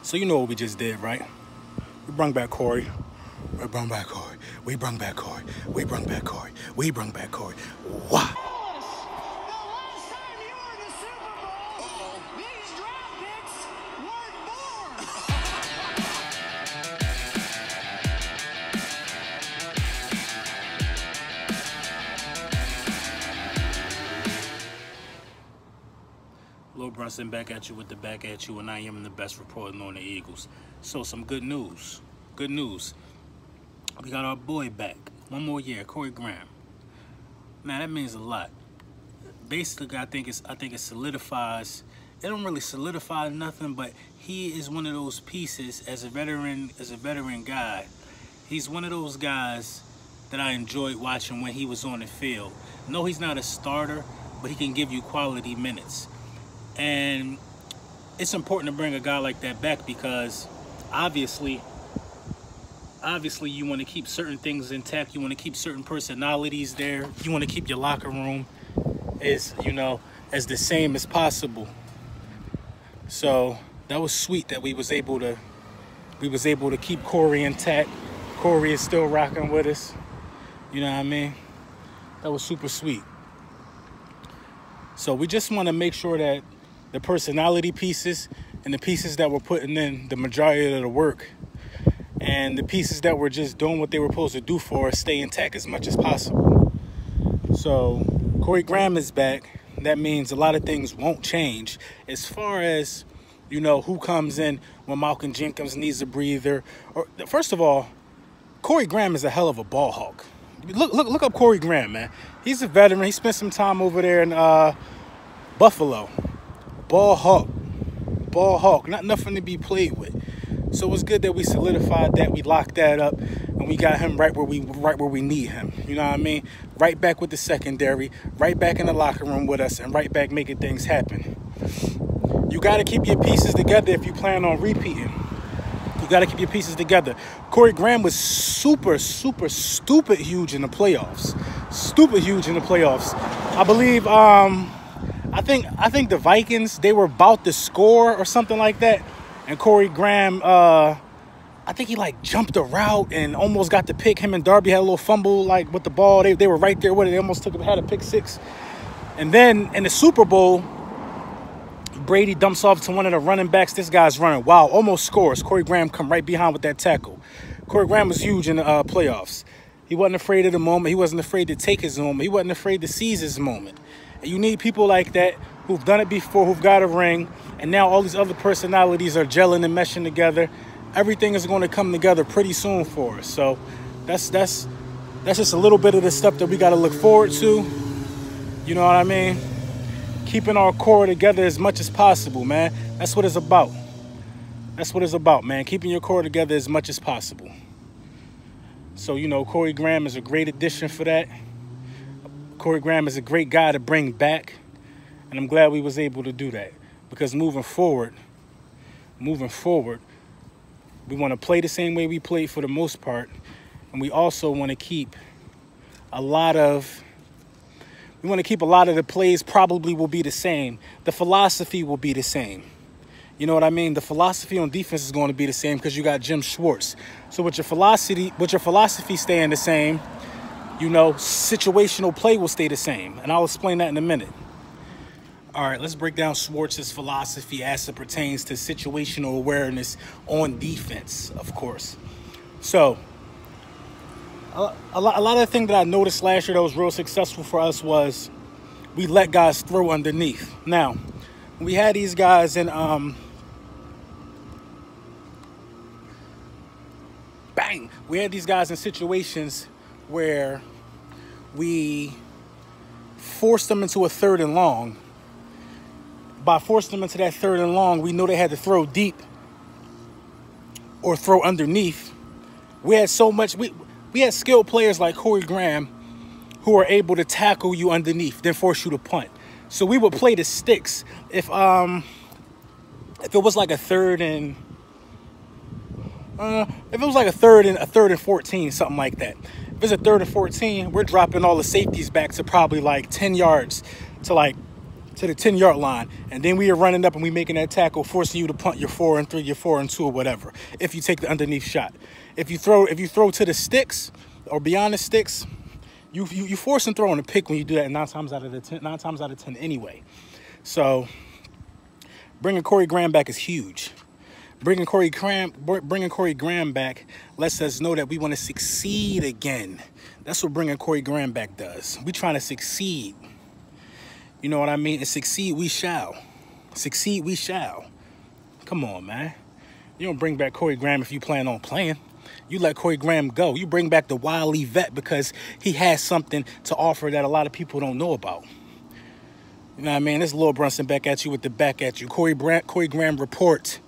So you know what we just did, right? We brung back Corey. We brung back Corey. We brung back Corey. We brung back Corey. We brung back Corey. Wow. Lil Brunson back at you with the back at you, and I am the best reporting on the Eagles. So some good news. Good news. We got our boy back. One more year, Corey Graham. Now that means a lot. Basically, I think it solidifies. It don't really solidify nothing, but he is one of those pieces as a veteran guy. He's one of those guys that I enjoyed watching when he was on the field. No, he's not a starter, but he can give you quality minutes. And it's important to bring a guy like that back because obviously you want to keep certain things intact. You want to keep certain personalities there. You want to keep your locker room as the same as possible. So that was sweet that we was able to keep Corey intact. Corey is still rocking with us. You know what I mean? That was super sweet. So we just want to make sure that the personality pieces and the pieces that were putting in the majority of the work and the pieces that were just doing what they were supposed to do for us stay intact as much as possible. So Corey Graham is back. That means a lot of things won't change as far as, who comes in when Malcolm Jenkins needs a breather. Or first of all, Corey Graham is a hell of a ball hawk. Look up Corey Graham, man. He's a veteran. He spent some time over there in Buffalo. Ball hawk, not nothing to be played with. So it's good that we solidified that, we locked that up, and we got him right where we need him. You know what I mean? Right back with the secondary, right back in the locker room with us, and right back making things happen. You got to keep your pieces together if you plan on repeating. You got to keep your pieces together. Corey Graham was super stupid huge in the playoffs. Stupid huge in the playoffs. I believe I think the Vikings, they were about to score or something like that. And Corey Graham, I think he jumped a route and almost got the pick. Him and Darby had a little fumble with the ball. They were right there with it. They almost had a pick six. And then in the Super Bowl, Brady dumps off to one of the running backs. This guy's running. Wow, almost scores. Corey Graham come right behind with that tackle. Corey Graham was huge in the playoffs. He wasn't afraid of the moment. He wasn't afraid to take his moment. He wasn't afraid to seize his moment. You need people like that who've done it before, who've got a ring, and now all these other personalities are gelling and meshing together. Everything is going to come together pretty soon for us. So that's just a little bit of the stuff that we got to look forward to. You know what I mean? Keeping our core together as much as possible, man. That's what it's about. That's what it's about, man. Keeping your core together as much as possible. So, Corey Graham is a great addition for that. Corey Graham is a great guy to bring back, and I'm glad we was able to do that because moving forward, we want to play the same way we played for the most part, and we also want to keep a lot of the plays probably will be the same. The philosophy will be the same. You know what I mean? The philosophy on defense is going to be the same because you got Jim Schwartz. So with your philosophy staying the same, situational play will stay the same. And I'll explain that in a minute. All right, let's break down Schwartz's philosophy as it pertains to situational awareness on defense, of course. So a lot of the thing that I noticed last year that was real successful for us was we let guys throw underneath. Now, we had these guys in we had these guys in situations where we forced them into a 3rd and long. By forcing them into that 3rd and long, we know they had to throw deep or throw underneath. We had so much. We had skilled players like Corey Graham who are able to tackle you underneath, then force you to punt. So we would play the sticks. If it was like a 3rd and if it was like a third and 14, something like that. If it's a 3rd and 14, we're dropping all the safeties back to probably 10 yards to to the 10-yard line, and then we are running up and we making that tackle, forcing you to punt your 4 and 3, your 4 and 2, or whatever. If you take the underneath shot, if you throw to the sticks or beyond the sticks, you force and throwing a pick when you do that. 9 times out of 10 anyway. So bringing Corey Graham back is huge. Bringing Corey Graham back lets us know that we want to succeed again. That's what bringing Corey Graham back does. We trying to succeed. You know what I mean? And succeed we shall. Succeed we shall. Come on, man. You don't bring back Corey Graham if you plan on playing. You let Corey Graham go. You bring back the wily vet because he has something to offer that a lot of people don't know about. You know what I mean? This Lil Brunson back at you with the back at you. Corey Graham report.